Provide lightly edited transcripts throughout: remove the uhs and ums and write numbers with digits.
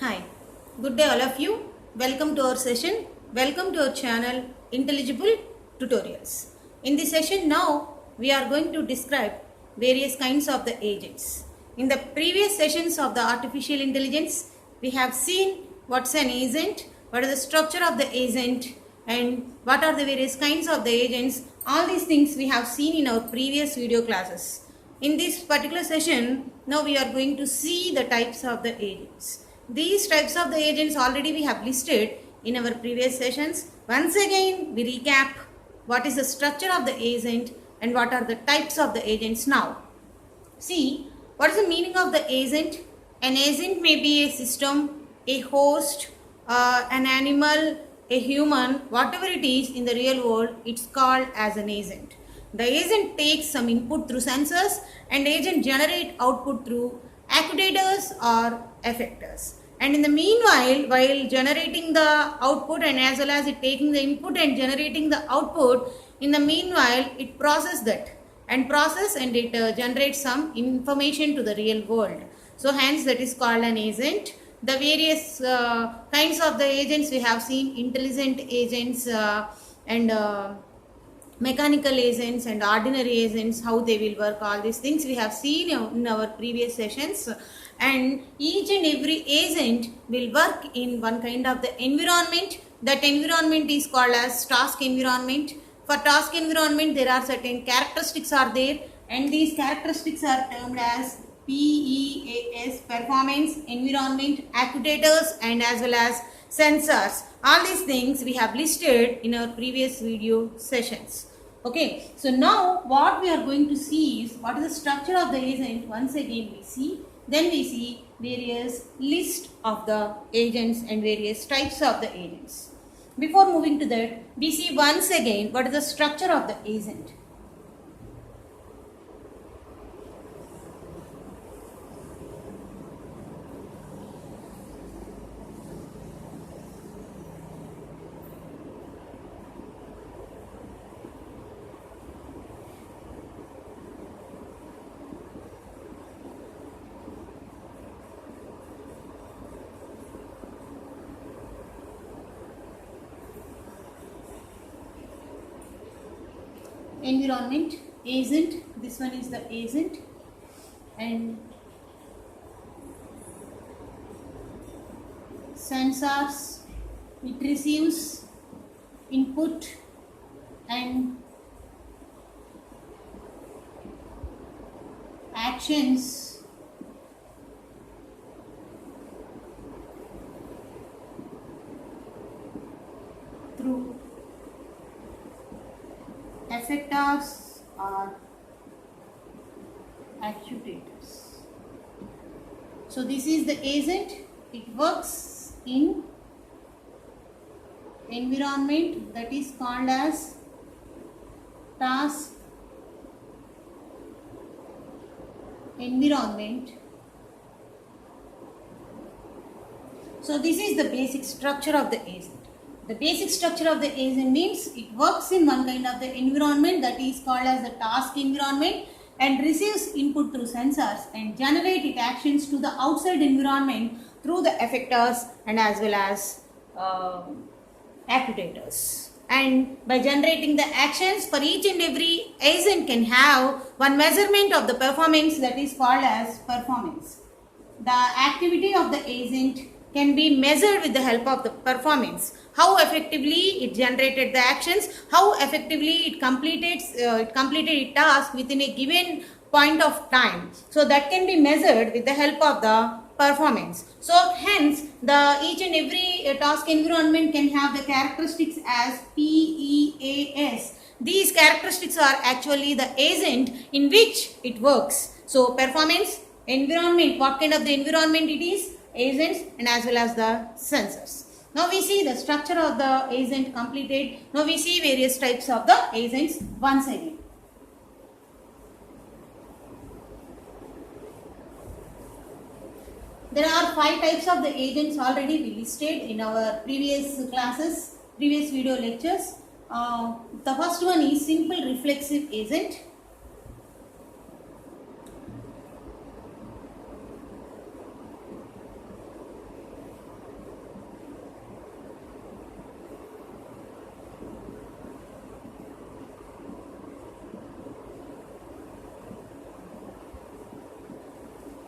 Hi, good day all of you. Welcome to our session. Welcome to our channel Intelligible Tutorials. In this session now we are going to describe various kinds of the agents. In the previous sessions of the artificial intelligence we have seen what's an agent, what is the structure of the agent and what are the various kinds of the agents. All these things we have seen in our previous video classes. In this particular session, now we are going to see the types of the agents. These types of the agents already we have listed in our previous sessions. Once again, we recap what is the structure of the agent and what are the types of the agents now. See, what is the meaning of the agent? An agent may be a system, a host, an animal, a human, whatever it is in the real world, it's called as an agent. The agent takes some input through sensors and agent generate output through actuators or effectors. And in the meanwhile, while generating the output and as well as it taking the input and generating the output, in the meanwhile, it processes that and it generates some information to the real world. So hence that is called an agent. The various kinds of the agents we have seen, intelligent agents and mechanical agents and ordinary agents, how they will work, all these things we have seen in our previous sessions. And each and every agent will work in one kind of the environment. That environment is called as task environment. For task environment there are certain characteristics are there and these characteristics are termed as PEAS, performance, environment, actuators and as well as sensors. All these things we have listed in our previous video sessions. Okay, so now what we are going to see is what is the structure of the agent. Once again we see, then we see various list of the agents and various types of the agents. Before moving to that, we see once again what is the structure of the agent. Environment, agent, this one is the agent, and sensors, it receives input and actions through effectors or actuators. So this is the agent. It works in environment that is called as task environment. So this is the basic structure of the agent. The basic structure of the agent means it works in one kind of the environment that is called as the task environment and receives input through sensors and generate its actions to the outside environment through the effectors and as well as actuators. And by generating the actions for each and every agent can have one measurement of the performance that is called as performance. The activity of the agent can be measured with the help of the performance. How effectively it generated the actions, how effectively it completed its task within a given point of time. So that can be measured with the help of the performance. So hence the each and every task environment can have the characteristics as PEAS. These characteristics are actually the agent in which it works. So performance, environment, what kind of the environment it is, agents and as well as the sensors. Now we see the structure of the agent completed. Now we see various types of the agents once again. There are 5 types of the agents already we listed in our previous classes, previous video lectures. The first one is simple reflexive agent.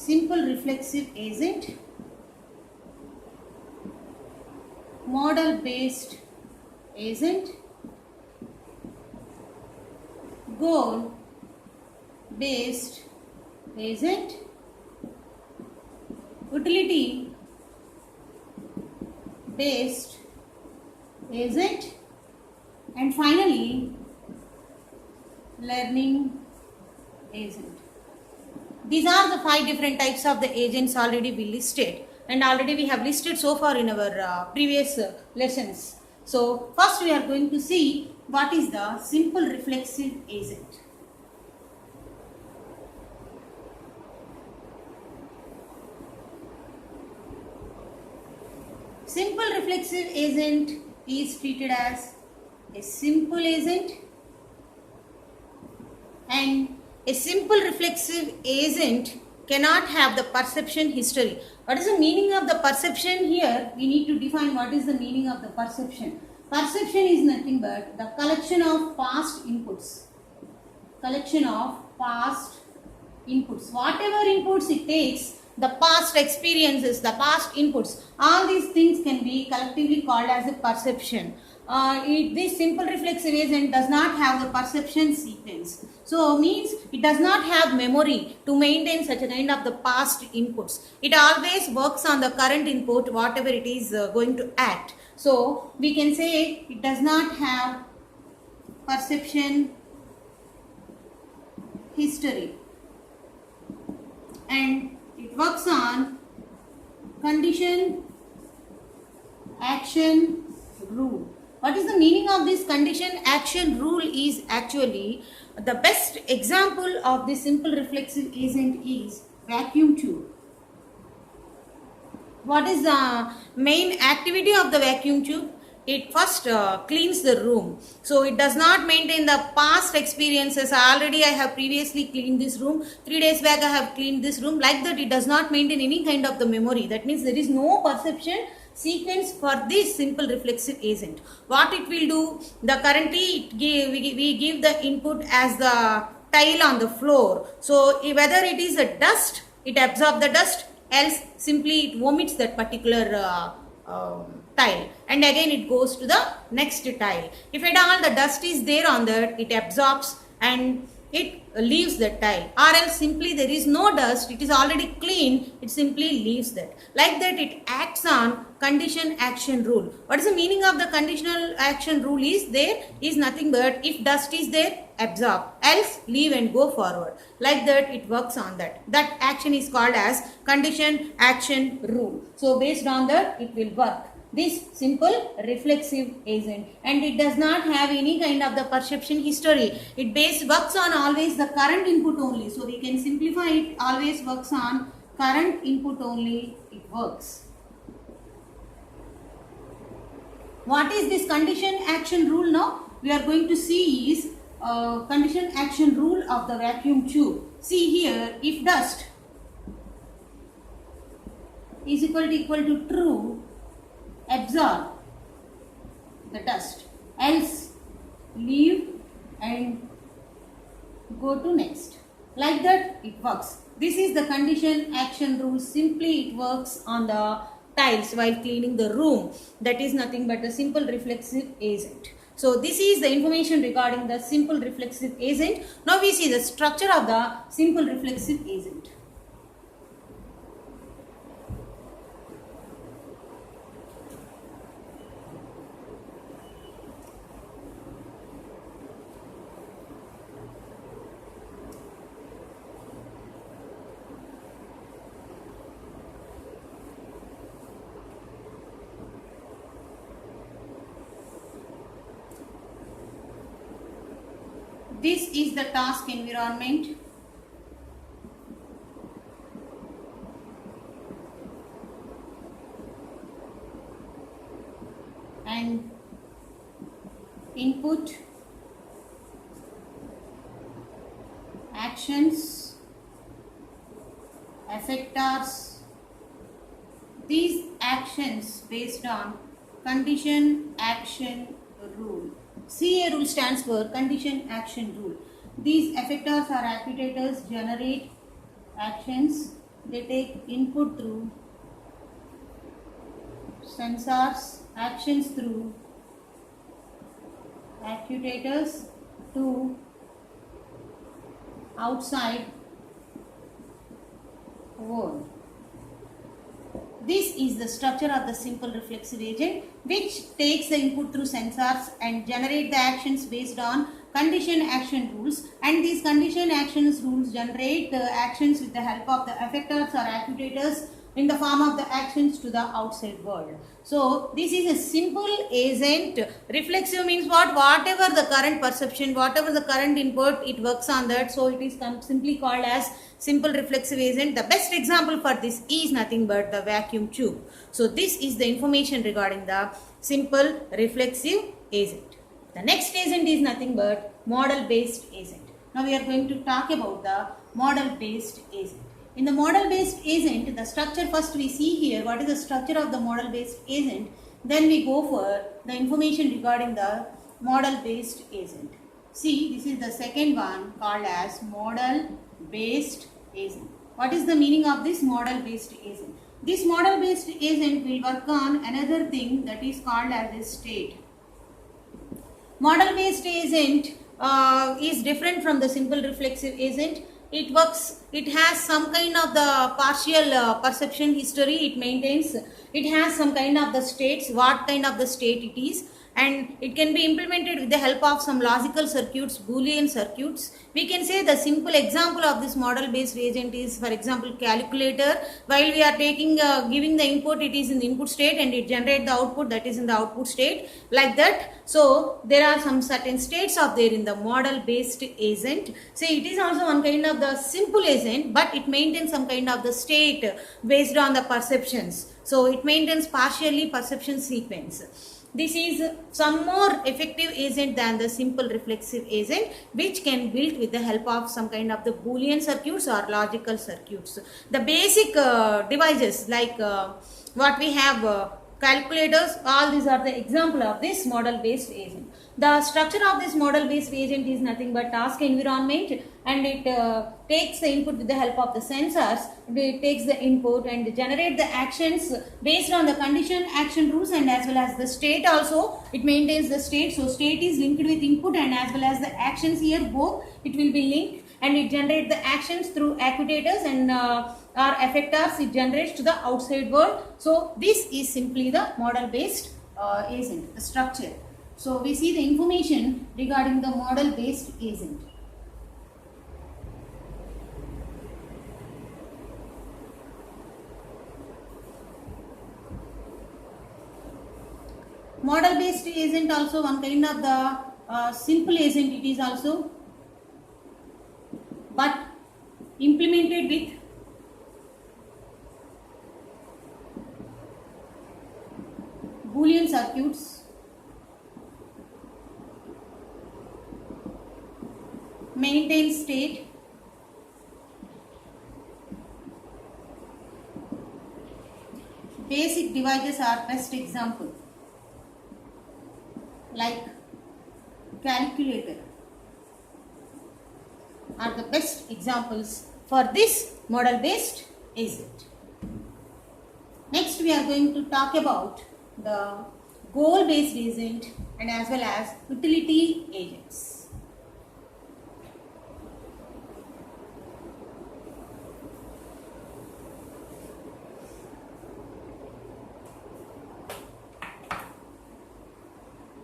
simple reflexive agent, model based agent, goal based agent, utility based agent, and finally learning agent. These are the 5 different types of the agents already we listed, and already we have listed so far in our previous lessons. So first we are going to see what is the simple reflexive agent. Simple reflexive agent is treated as a simple agent, and a simple reflexive agent cannot have the perception history. What is the meaning of the perception here? We need to define what is the meaning of the perception. Perception is nothing but the collection of past inputs. Collection of past inputs. Whatever inputs it takes, the past experiences, the past inputs, all these things can be collectively called as a perception. This simple reflexive agent does not have the perception sequence. So means it does not have memory to maintain such a kind of the past inputs. It always works on the current input, whatever it is going to act. So we can say it does not have perception history, and it works on condition action rule. What is the meaning of this condition action rule? Is actually the best example of this simple reflexive agent is vacuum tube. What is the main activity of the vacuum tube? It first cleans the room. So it does not maintain the past experiences. Already I have previously cleaned this room. 3 days back I have cleaned this room. Like that, it does not maintain any kind of the memory. That means there is no perception sequence for this simple reflexive agent. What it will do, the currently we give the input as the tile on the floor. So whether it is a dust, it absorbs the dust, else simply it omits that particular tile, and again it goes to the next tile. If at all the dust is there on that, it absorbs and it leaves the tile, or else simply there is no dust, it is already clean, it simply leaves that. Like that, it acts on condition action rule. What is the meaning of the conditional action rule? Is there is nothing but if dust is there, absorb, else leave and go forward. Like that, it works on that. That action is called as condition action rule. So based on that, it will work, this simple reflexive agent, and it does not have any kind of the perception history. It works on always the current input only. So we can simplify it, always works on current input only, it works. What is this condition action rule? Now we are going to see is condition action rule of the vacuum tube. See here, if dust is equal to true, absorb the dust, else leave and go to next. Like that, it works. This is the condition action rule. Simply it works on the tiles while cleaning the room. That is nothing but a simple reflexive agent. So this is the information regarding the simple reflexive agent. Now we see the structure of the simple reflexive agent. This is the task environment. And input, actions, effectors. These actions based on condition action rule. CA rule stands for condition action rule. These effectors or actuators generate actions they take input through sensors, actions through actuators to outside world. This is the structure of the simple reflexive agent, which takes the input through sensors and generate the actions based on condition action rules, and these condition actions rules generate the actions with the help of the effectors or actuators in the form of the actions to the outside world. So this is a simple agent. Reflexive means what? Whatever the current perception, whatever the current input, it works on that. So it is simply called as simple reflexive agent. The best example for this is nothing but the vacuum tube. So this is the information regarding the simple reflexive agent. The next agent is nothing but model based agent. Now we are going to talk about the model based agent. In the model based agent, the structure first we see here, what is the structure of the model based agent, then we go for the information regarding the model based agent. See, this is the second one called as model based agent. What is the meaning of this model based agent? This model based agent will work on another thing that is called as a state. Model based agent is different from the simple reflexive agent. It works, it has some kind of the partial perception history it maintains. It has some kind of the states, what kind of the state it is, and it can be implemented with the help of some logical circuits, Boolean circuits. We can say the simple example of this model based agent is, for example, calculator. While we are taking giving the input, it is in the input state and it generates the output, that is in the output state, like that. So there are some certain states of there in the model based agent. So it is also one kind of the simple agent, but it maintains some kind of the state based on the perceptions. So it maintains partially perception sequence. This is some more effective agent than the simple reflexive agent, which can build with the help of some kind of the Boolean circuits or logical circuits. The basic devices like what we have, calculators, all these are the example of this model based agent. The structure of this model based agent is nothing but task environment, and it takes the input with the help of the sensors. It takes the input and generate the actions based on the condition action rules, and as well as the state also it maintains the state. So state is linked with input and as well as the actions here, both it will be linked, and it generates the actions through actuators and or effectors it generates to the outside world. So this is simply the model based agent, the structure. So we see the information regarding the model based agent. Model based agent also one kind of the simple agent it is also, but implemented with Boolean circuits, maintain state, basic devices are best example like calculator are the best examples for this model based agent. Next we are going to talk about the goal based agent and as well as utility agents.